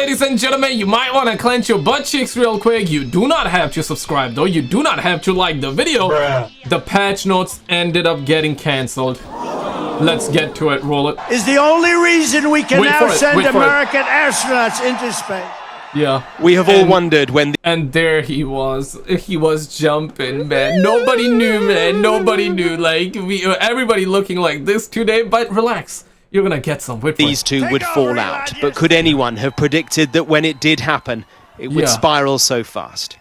ladies and gentlemen, you might want to clench your butt cheeks real quick. You do not have to subscribe though. You do not have to like the video. The patch notes ended up getting cancelled. Let's get to it. Roll it. Is the only reason we can now send American astronauts into space. Yeah. We have all wondered when... And there he was. He was jumping, man. Nobody knew, man. Nobody knew. Like, everybody looking like this today. But relax. You're gonna get some. These two would fall out. But could anyone have predicted that when it did happen, it would spiral so fast?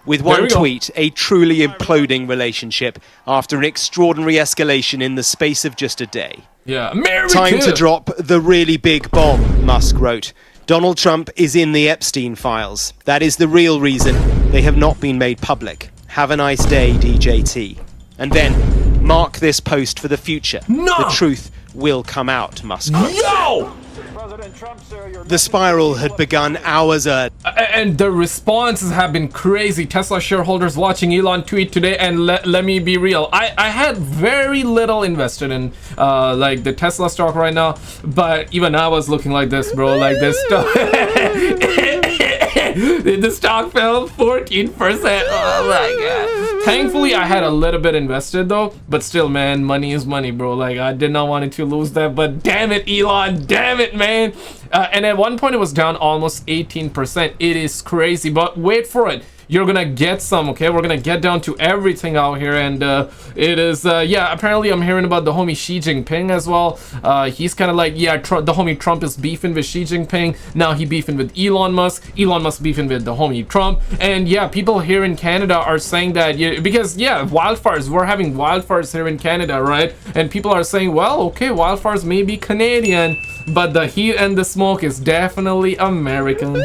With one tweet, a truly imploding relationship after an extraordinary escalation in the space of just a day. Yeah. Time to drop the really big bomb, Musk wrote. Donald Trump is in the Epstein files. That is the real reason they have not been made public. Have a nice day, DJT. And then, mark this post for the future. No! The truth will come out, Musk wrote. Yo! The spiral had begun hours earlier. And the responses have been crazy. Tesla shareholders watching Elon tweet today, and let me be real. I had very little invested in like the Tesla stock right now, but even I was looking like this, bro. Like this stock. The stock fell 14%. Oh my god. Thankfully, I had a little bit invested though, but still, man, money is money, bro. Like, I did not want it to lose that, but damn it, Elon, damn it, man. And at one point, it was down almost 18%. It is crazy, but wait for it. You're gonna get some, okay? We're gonna get down to everything out here, and it is, yeah, apparently I'm hearing about the homie Xi Jinping as well. He's kind of like, yeah, the homie Trump is beefing with Xi Jinping. Now he beefing with Elon Musk. Elon Musk beefing with the homie Trump. And yeah, people here in Canada are saying that, yeah, because, yeah, wildfires, we're having wildfires here in Canada, right? And people are saying, well, okay, wildfires may be Canadian, but the heat and the smoke is definitely American.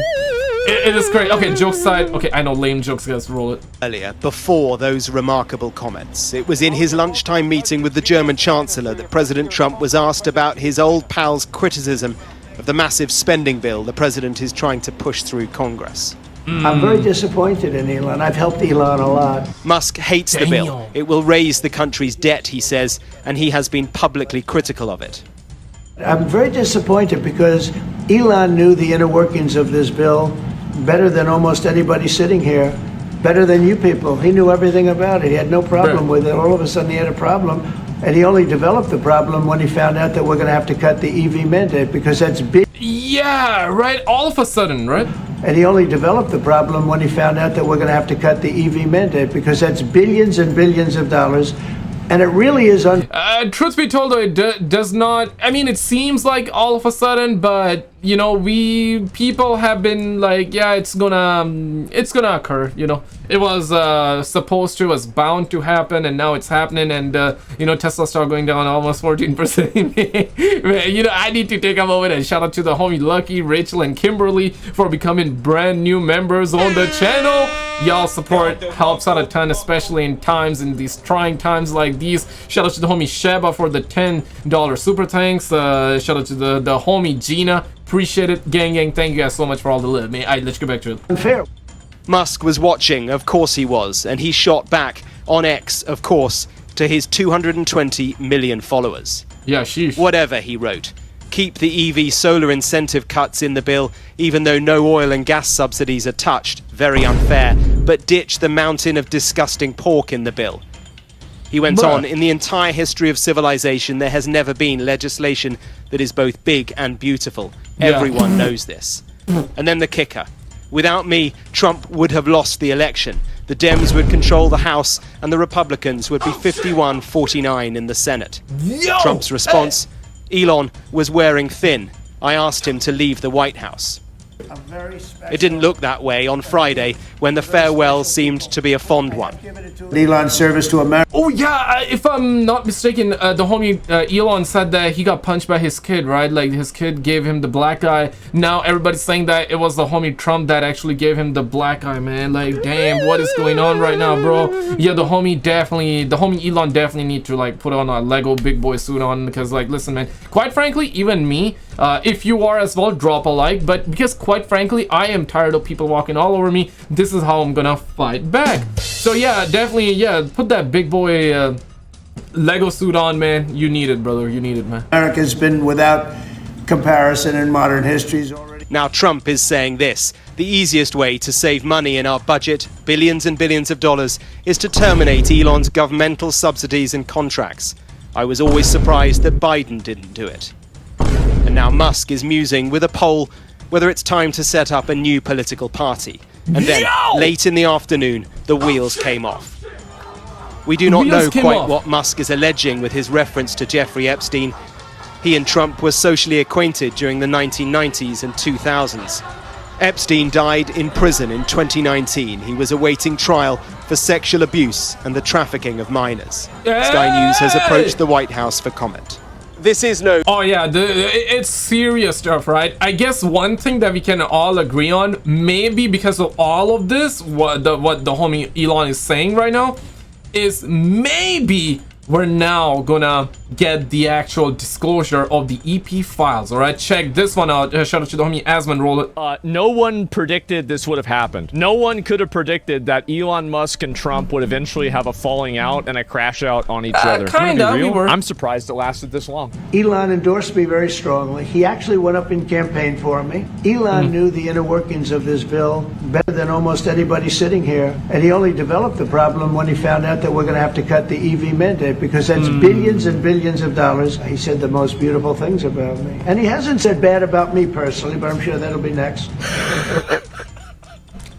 It is great. Okay, jokes aside. Okay, I know, lame jokes, guys. Roll it. Earlier, before those remarkable comments, it was in his lunchtime meeting with the German Chancellor that President Trump was asked about his old pal's criticism of the massive spending bill the president is trying to push through Congress. I'm very disappointed in Elon. I've helped Elon a lot. Musk hates the bill. It will raise the country's debt, he says, and he has been publicly critical of it. I'm very disappointed because Elon knew the inner workings of this bill better than almost anybody sitting here, better than you people. He knew everything about it. He had no problem with it. All of a sudden he had a problem, and he only developed the problem when he found out that we're going to have to cut the EV mandate, because that's big. Yeah, right, all of a sudden, right? And he only developed the problem when he found out that we're going to have to cut the EV mandate, because that's billions and billions of dollars. And it really is truth be told, though, it does not. I mean, it seems like all of a sudden, but you know, people have been like, yeah, it's gonna occur. You know, it was supposed to, was bound to happen, and now it's happening. And you know, Tesla stock going down almost 14%. You know, I need to take a moment and shout out to the homie Lucky, Rachel, and Kimberly for becoming brand new members on the channel. Y'all support helps out a ton, especially in these trying times like these. Shout out to the homie Sheba for the $10 super thanks. Shout out to the homie Gina. Appreciate it, gang. Thank you guys so much for all the love, man. Let's get back to it. unfair. Musk was watching, of course he was, and he shot back on X, of course, to his 220 million followers. Yeah, sheesh. Whatever, he wrote. Keep the EV solar incentive cuts in the bill, even though no oil and gas subsidies are touched. Very unfair. But ditch the mountain of disgusting pork in the bill. He went on, in the entire history of civilization, there has never been legislation that is both big and beautiful. Yeah. Everyone knows this. And then the kicker. Without me, Trump would have lost the election. The Dems would control the House, and the Republicans would be 51-49 in the Senate. Yo! Trump's response, Elon was wearing thin. I asked him to leave the White House. It didn't look that way on Friday, when the farewell seemed to be a fond one. Elon's service to America. Oh yeah, if I'm not mistaken, the homie Elon said that he got punched by his kid, right? Like his kid gave him the black eye. Now everybody's saying that it was the homie Trump that actually gave him the black eye, man. Like, damn, what is going on right now, bro? Yeah, the homie Elon definitely need to like put on a Lego big boy suit on, because like, listen, man, quite frankly, even me, if you are as well, drop a like. But because quite frankly, I am tired of people walking all over me. This is how I'm gonna fight back. So yeah, definitely, yeah, put that big boy Lego suit on, man. You need it, brother. You need it, man. America's been without comparison in modern history already. Now Trump is saying this: the easiest way to save money in our budget, billions and billions of dollars, is to terminate Elon's governmental subsidies and contracts. I was always surprised that Biden didn't do it. And now Musk is musing with a poll whether it's time to set up a new political party. And then, late in the afternoon, the wheels came off. We do not know quite what Musk is alleging with his reference to Jeffrey Epstein. He and Trump were socially acquainted during the 1990s and 2000s. Epstein died in prison in 2019. He was awaiting trial for sexual abuse and the trafficking of minors. Sky News has approached the White House for comment. This is no... Oh yeah, it's serious stuff, right? I guess one thing that we can all agree on, maybe because of all of this, what the homie Elon is saying right now, is maybe we're now gonna get the actual disclosure of the EP files. All right, check this one out. Shout out to the homie Asman. Roll it. No one predicted this would have happened. No one could have predicted that Elon Musk and Trump would eventually have a falling out and a crash out on each other. Kinda, we were. I'm surprised it lasted this long. Elon endorsed me very strongly. He actually went up and campaigned for me. Elon knew the inner workings of this bill better than almost anybody sitting here. And he only developed the problem when he found out that we're going to have to cut the EV mandate, because that's billions and billions of dollars. He said the most beautiful things about me. And he hasn't said bad about me personally, but I'm sure that'll be next.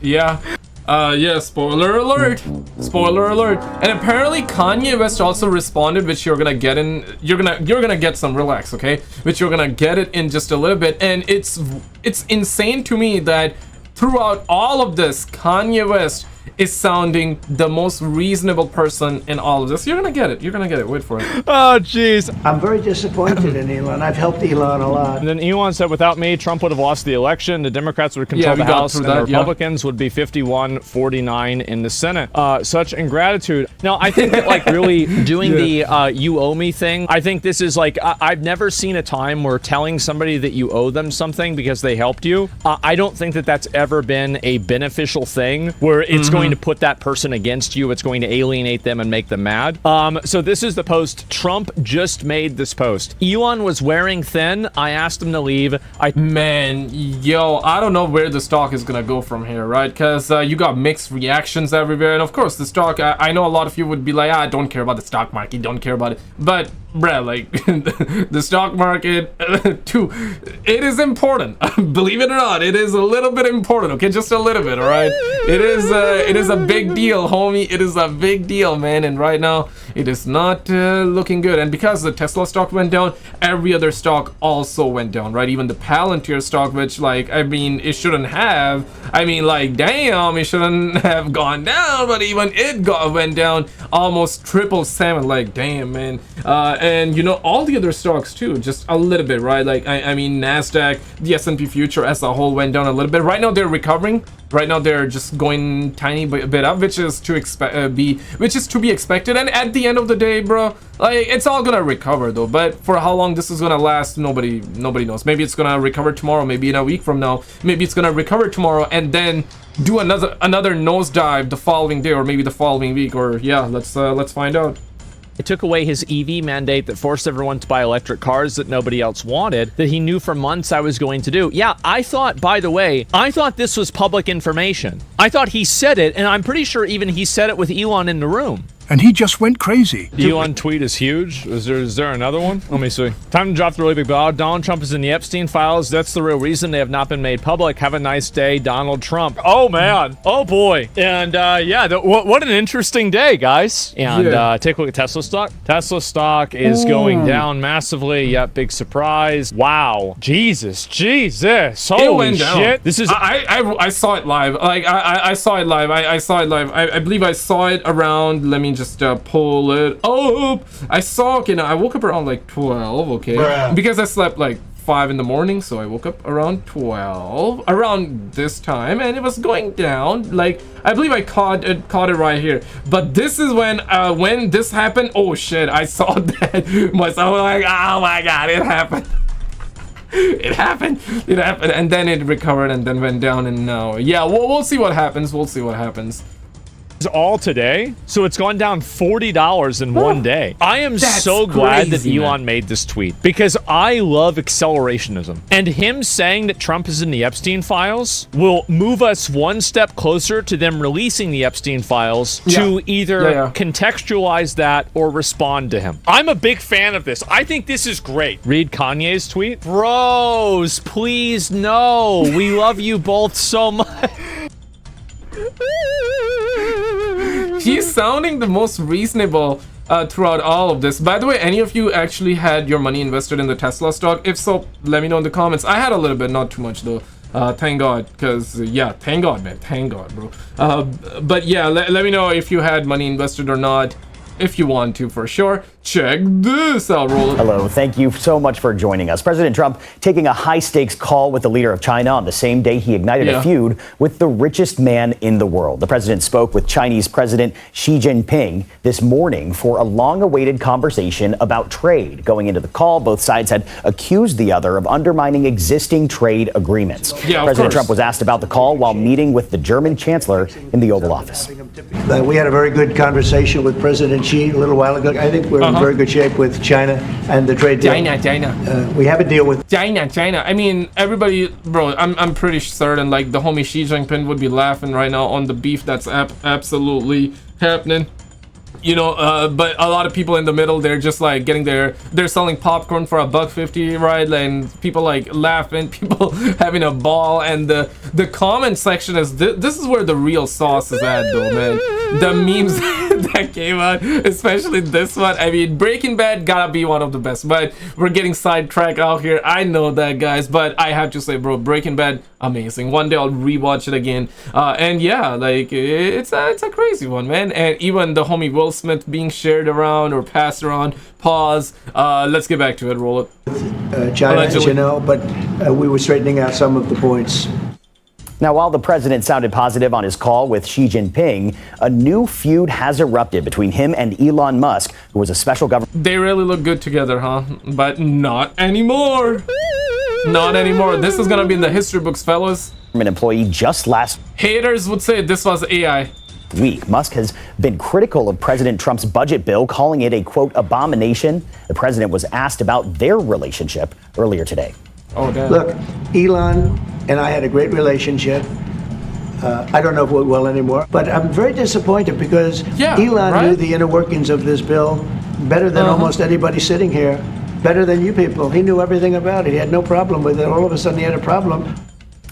Yeah. Yeah, spoiler alert. Spoiler alert. And apparently Kanye West also responded, which you're gonna get in, you're gonna get some, relax, okay? Which you're gonna get it in just a little bit. And it's insane to me that throughout all of this, Kanye West is sounding the most reasonable person in all of this. You're gonna get it. You're gonna get it. Wait for it. Oh, jeez. I'm very disappointed in Elon. I've helped Elon a lot. And then Elon said, without me, Trump would have lost the election. The Democrats would control the House, and the Republicans would be 51-49 in the Senate. Such ingratitude. Now, I think that, like, really doing the you owe me thing, I think this is, like, I've never seen a time where telling somebody that you owe them something because they helped you, I don't think that that's ever been a beneficial thing where it's going to put that person against you. It's going to alienate them and make them mad. So this is the post. Trump just made this post. Elon was wearing thin. I asked him to leave. Man, yo, I don't know where the stock is gonna go from here, right? Because you got mixed reactions everywhere. And of course, the stock, I know a lot of you would be like, I don't care about the stock market. Don't care about it. But bruh, like, the stock market, too, it is important. Believe it or not, it is a little bit important, okay? Just a little bit, all right? It is a big deal, homie. It is a big deal, man. And right now, it is not looking good. And because the Tesla stock went down, every other stock also went down, right? Even the Palantir stock, which, like, I mean, it shouldn't have. I mean, like, damn, it shouldn't have gone down, but even it went down almost 777. Like, damn, man. And you know, all the other stocks too, just a little bit, right? Like, I mean, NASDAQ, the S&P future as a whole went down a little bit. Right now they're recovering. Right now they're just going tiny bit up, which is to be expected. And at the end of the day, bro, like, it's all gonna recover though. But for how long this is gonna last, nobody knows. Maybe it's gonna recover tomorrow. Maybe in a week from now. Maybe it's gonna recover tomorrow and then do another nosedive the following day, or maybe the following week. Or yeah, let's find out. It took away his EV mandate that forced everyone to buy electric cars that nobody else wanted, that he knew for months I was going to do. Yeah, I thought, by the way, I thought this was public information. I thought he said it, and I'm pretty sure even he said it with Elon in the room. And he just went crazy. Elon tweet is huge. Is there another one? Let me see. Time to drop the really big ball. Donald Trump is in the Epstein files. That's the real reason they have not been made public. Have a nice day, Donald Trump. Oh, man. Oh, boy. And, yeah, what an interesting day, guys. And take a look at Tesla stock. Tesla stock is going down massively. Yep, big surprise. Wow. Jesus. Holy shit. This is... I saw it live. Like, I saw it live. I saw it live. I believe I saw it around... Let me just pull it up. I saw, okay, now I woke up around like 12, okay? Bruh. Because I slept like 5 in the morning, so I woke up around 12, around this time, and it was going down. Like, I believe I caught it right here. But this is when this happened. Oh shit, I saw that myself. Like, oh my god, it happened. It happened, and then it recovered and then went down, and now, yeah, we'll see what happens. all today, so it's gone down $40 in one day. I am so glad that Elon made this tweet because I love accelerationism, and him saying that Trump is in the Epstein files will move us one step closer to them releasing the Epstein files to either contextualize that or respond to him. I'm a big fan of this. I think this is great. Read Kanye's tweet. Bros, please no. We love you both so much. He's sounding the most reasonable throughout all of this. By the way, any of you actually had your money invested in the Tesla stock? If so, let me know in the comments. I had a little bit, not too much though. Thank God, because thank God, man, thank God, bro. But yeah, let me know if you had money invested or not, if you want to, for sure. Check this out, roll. Hello, thank you so much for joining us. President Trump taking a high-stakes call with the leader of China on the same day he ignited a feud with the richest man in the world. The president spoke with Chinese President Xi Jinping this morning for a long-awaited conversation about trade. Going into the call, both sides had accused the other of undermining existing trade agreements. President Trump was asked about the call while meeting with the German chancellor in the Oval Office. We had a very good conversation with President Xi a little while ago. I think we're in very good shape with China and the trade deal. China. We have a deal with China. I mean, everybody, bro, I'm pretty certain, like, the homie Xi Jinping would be laughing right now on the beef that's absolutely happening. You know, but a lot of people in the middle, they're just like they're selling popcorn for $1.50, right? And people like laughing, people having a ball, and the comment section is this is where the real sauce is at, though, man. The memes that came out, especially this one. I mean, Breaking Bad gotta be one of the best, but we're getting sidetracked out here. I know that, guys, but I have to say, bro, Breaking Bad, amazing. One day I'll rewatch it again, and yeah, like it's a crazy one, man. And even the homie Will Smith being shared around or passed around. Pause. Let's get back to it. Roll it. China, as you know, but we were straightening out some of the points. Now, while the president sounded positive on his call with Xi Jinping, a new feud has erupted between him and Elon Musk, who was a special government. They really look good together, huh? But not anymore. Not anymore. This is gonna be in the history books, fellas. An employee just last haters would say this was AI. Week. Musk has been critical of President Trump's budget bill, calling it a, quote, abomination. The president was asked about their relationship earlier today. Oh, damn. Look, Elon and I had a great relationship. I don't know if we will anymore, but I'm very disappointed because Elon knew the inner workings of this bill better than almost anybody sitting here, better than you people. He knew everything about it. He had no problem with it. All of a sudden, he had a problem.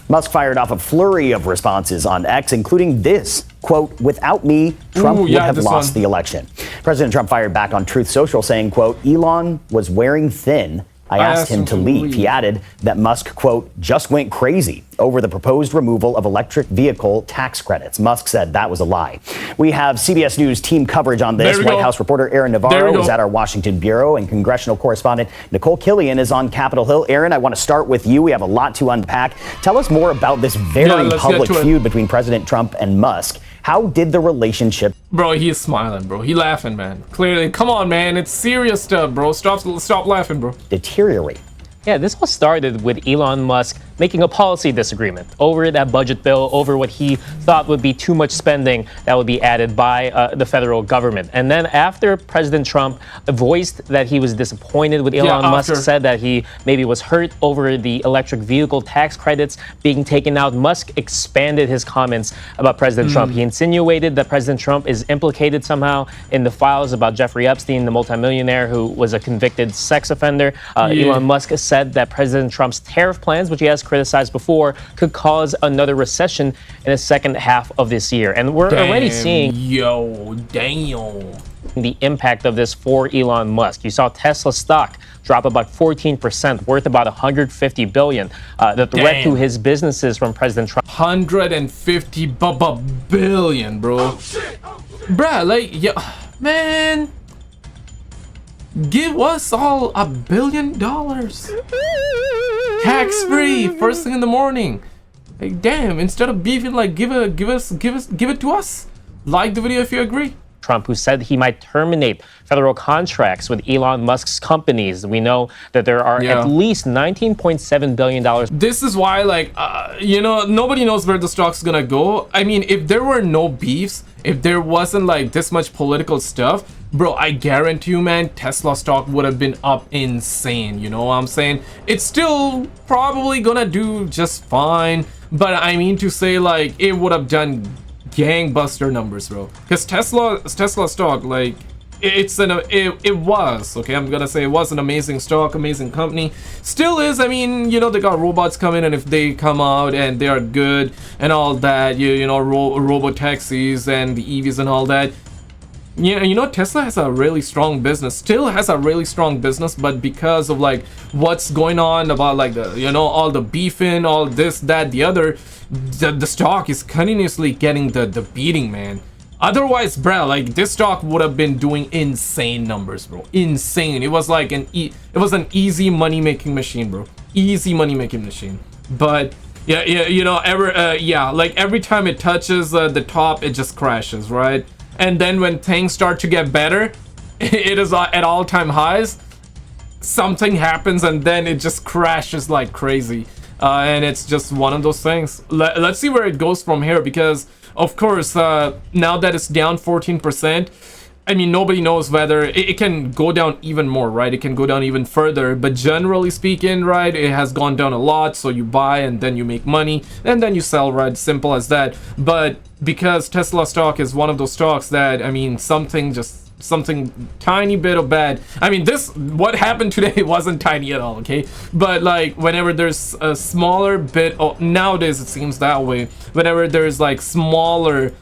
Musk fired off a flurry of responses on X, including this, quote, without me, Trump would have lost the election. President Trump fired back on Truth Social saying, quote, Elon was wearing thin. I asked him to leave. He added that Musk, quote, just went crazy over the proposed removal of electric vehicle tax credits. Musk said that was a lie. We have CBS News team coverage on this. White House reporter Aaron Navarro is at our Washington bureau, and congressional correspondent Nicole Killian is on Capitol Hill. Aaron, I want to start with you. We have a lot to unpack. Tell us more about this very public feud between President Trump and Musk. How did the relationship... Bro, he's smiling, bro. He laughing, man. Clearly, come on, man. It's serious stuff, bro. Stop laughing, bro. Deteriorate. Yeah, this all started with Elon Musk making a policy disagreement over that budget bill, over what he thought would be too much spending that would be added by the federal government. And then after President Trump voiced that he was disappointed with Elon Musk, said that he maybe was hurt over the electric vehicle tax credits being taken out, Musk expanded his comments about President Trump. He insinuated that President Trump is implicated somehow in the files about Jeffrey Epstein, the multimillionaire who was a convicted sex offender. Elon Musk said that President Trump's tariff plans, which he has criticized before, could cause another recession in the second half of this year. And we're already seeing the impact of this for Elon Musk. You saw Tesla stock drop about 14%, worth about $150 billion. The threat to his businesses from President Trump. 150 billion, bro. Bruh, like, man. Give us all $1 billion. Tax-free, first thing in the morning. Like, damn, instead of beefing, like, give it to us. Like the video if you agree. Trump, who said he might terminate federal contracts with Elon Musk's companies. We know that there are at least $19.7 billion. This is why, like, nobody knows where the stock's gonna go. I mean, if there were no beefs, if there wasn't like this much political stuff, bro, I guarantee you, man, Tesla stock would have been up insane. You know what I'm saying? It's still probably gonna do just fine, but I mean to say, like, it would have done gangbuster numbers, bro. Because Tesla stock, like, it was, okay, I'm gonna say it was an amazing stock, amazing company. Still is. I mean, they got robots coming, and if they come out and they are good and all that, robo taxis and the EVs and all that. Yeah, Tesla has a really strong business, still has a really strong business, but because of like what's going on about like the, all the beefing, all this, that, the other, the stock is continuously getting the beating, man. Otherwise, bro, like this stock would have been doing insane numbers, bro. Insane. It was like an easy money making machine, bro. Easy money making machine. But yeah, like every time it touches the top, it just crashes, right? And then when things start to get better, it is at all-time highs. Something happens and then it just crashes like crazy. And it's just one of those things. Let's see where it goes from here, because of course, now that it's down 14%, I mean, nobody knows whether it can go down even more, right? It can go down even further, but generally speaking, right, it has gone down a lot. So you buy and then you make money and then you sell, right? Simple as that. But because Tesla stock is one of those stocks that, I mean, something tiny bit of bad. I mean, what happened today wasn't tiny at all, okay? But like whenever there's a smaller bit, nowadays it seems that way, whenever there's like smaller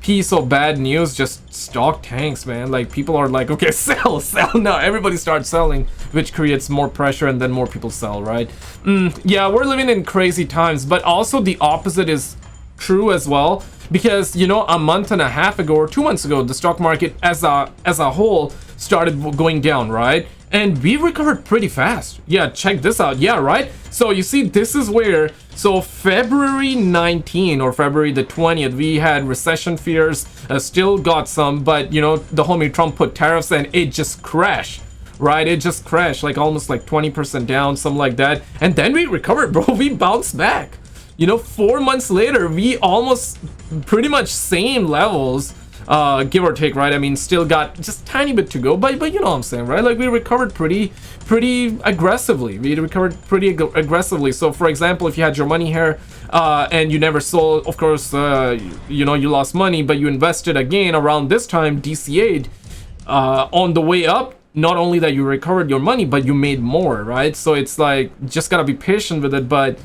piece of bad news, just stock tanks, man. Like people are like, okay, sell now. Everybody starts selling, which creates more pressure and then more people sell, right? Yeah, we're living in crazy times, but also the opposite is true as well, because a month and a half ago or 2 months ago, the stock market as a whole started going down, right? And we recovered pretty fast. Yeah, check this out. Yeah, right? So you see, this is where, so February 19 or February the 20th, we had recession fears, still got some, but the homie Trump put tariffs and it just crashed. Right, it just crashed like almost like 20% down, something like that. And then we recovered, bro. We bounced back. 4 months later, we almost pretty much same levels, give or take, right? I mean, still got just tiny bit to go, but you know what I'm saying, right? Like we recovered pretty aggressively. So for example, if you had your money here and you never sold, of course, you lost money, but you invested again around this time, DCA'd on the way up. Not only that you recovered your money, but you made more, right? So it's like, just gotta be patient with it. But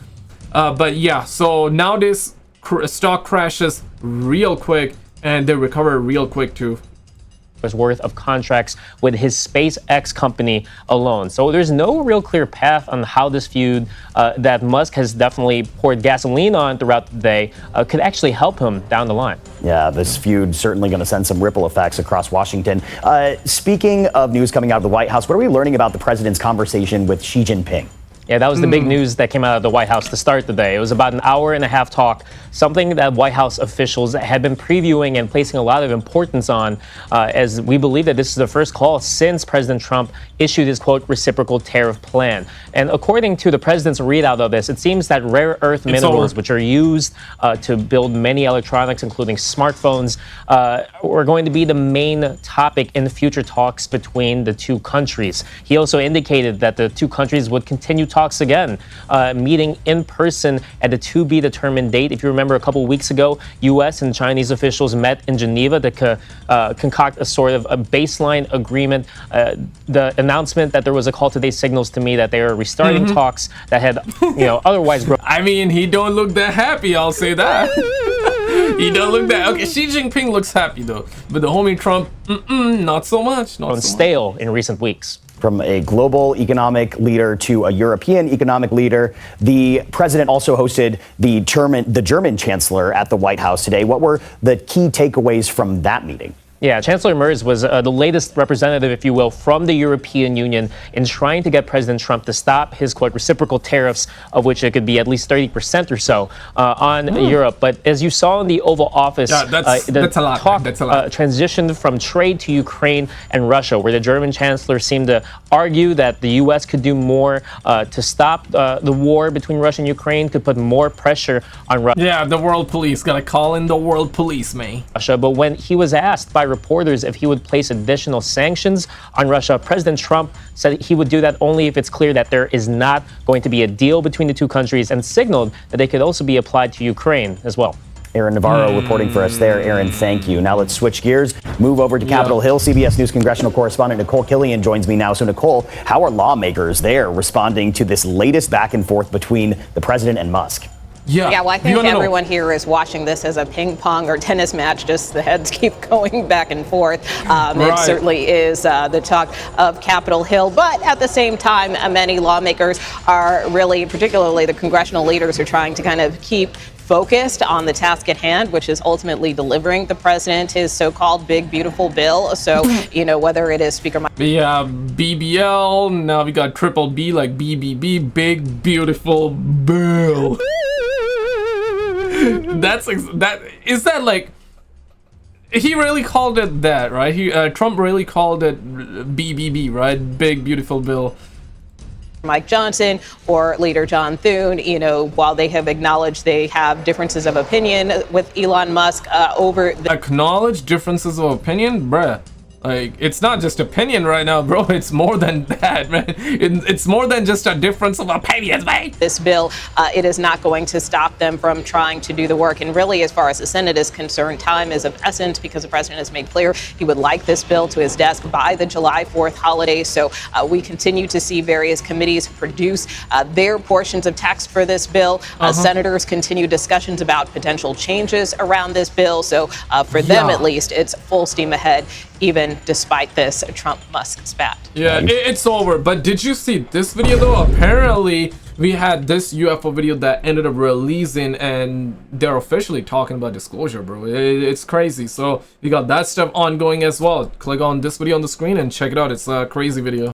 yeah, so nowadays stock crashes real quick and they recover real quick too. Worth of contracts with his SpaceX company alone. So there's no real clear path on how this feud that Musk has definitely poured gasoline on throughout the day could actually help him down the line. Yeah, this feud certainly going to send some ripple effects across Washington. Speaking of news coming out of the White House, what are we learning about the president's conversation with Xi Jinping? Yeah, that was the big news that came out of the White House to start the day. It was about an hour-and-a-half talk, something that White House officials had been previewing and placing a lot of importance on, as we believe that this is the first call since President Trump issued his, quote, reciprocal tariff plan. And according to the president's readout of this, it seems that rare earth minerals, which are used to build many electronics, including smartphones, are going to be the main topic in future talks between the two countries. He also indicated that the two countries would continue talks again, meeting in person at a to-be-determined date. If you remember, a couple weeks ago, U.S. and Chinese officials met in Geneva to concoct a sort of a baseline agreement. The announcement that there was a call today signals to me that they are restarting talks that had, otherwise. I mean, he don't look that happy. I'll say that. He don't look that. Okay, Xi Jinping looks happy though, but the homie Trump, not so much. Not so stale in recent weeks. From a global economic leader to a European economic leader, the president also hosted the German chancellor at the White House today. What were the key takeaways from that meeting? Yeah, Chancellor Merz was the latest representative, if you will, from the European Union in trying to get President Trump to stop his, quote, reciprocal tariffs, of which it could be at least 30% or so on Europe. But as you saw in the Oval Office, that's a lot. Talk That's a lot. transitioned from trade to Ukraine and Russia, where the German chancellor seemed to argue that the U.S. could do more to stop the war between Russia and Ukraine, could put more pressure on Russia. Yeah, the world police. Gotta call in the world police, man. But when he was asked by reporters if he would place additional sanctions on Russia, President Trump said he would do that only if it's clear that there is not going to be a deal between the two countries, and signaled that they could also be applied to Ukraine as well. Aaron Navarro reporting for us there. Aaron, thank you. Now let's switch gears, move over to Capitol Hill. CBS News congressional correspondent Nicole Killian joins me now. So Nicole, how are lawmakers there responding to this latest back and forth between the president and Musk? Yeah, well, I think everyone here is watching this as a ping pong or tennis match. Just the heads keep going back and forth. It certainly is the talk of Capitol Hill. But at the same time, many lawmakers are really, particularly the congressional leaders, are trying to kind of keep focused on the task at hand, which is ultimately delivering the president his so-called big, beautiful bill. So, you know, whether it is Speaker Mike. Yeah, BBL. Now we got triple B, like BBB, big, beautiful bill. Is that like, he really called it that, right? Trump really called it BBB, right? Big, beautiful bill. Mike Johnson or Leader John Thune, you know, while they have acknowledged they have differences of opinion with Elon Musk over the acknowledge differences of opinion, bruh. Like, it's not just opinion right now, bro. It's more than that, man. It's more than just a difference of opinions, man. This bill, it is not going to stop them from trying to do the work. And really, as far as the Senate is concerned, time is of essence because the president has made clear he would like this bill to his desk by the July 4th holiday. So we continue to see various committees produce their portions of text for this bill. Senators continue discussions about potential changes around this bill. So for them, at least, it's full steam ahead, even despite this Trump-Musk spat. Yeah, it's over. But did you see this video, though? Apparently, we had this UFO video that ended up releasing, and they're officially talking about disclosure, bro. It's crazy. So we got that stuff ongoing as well. Click on this video on the screen and check it out. It's a crazy video.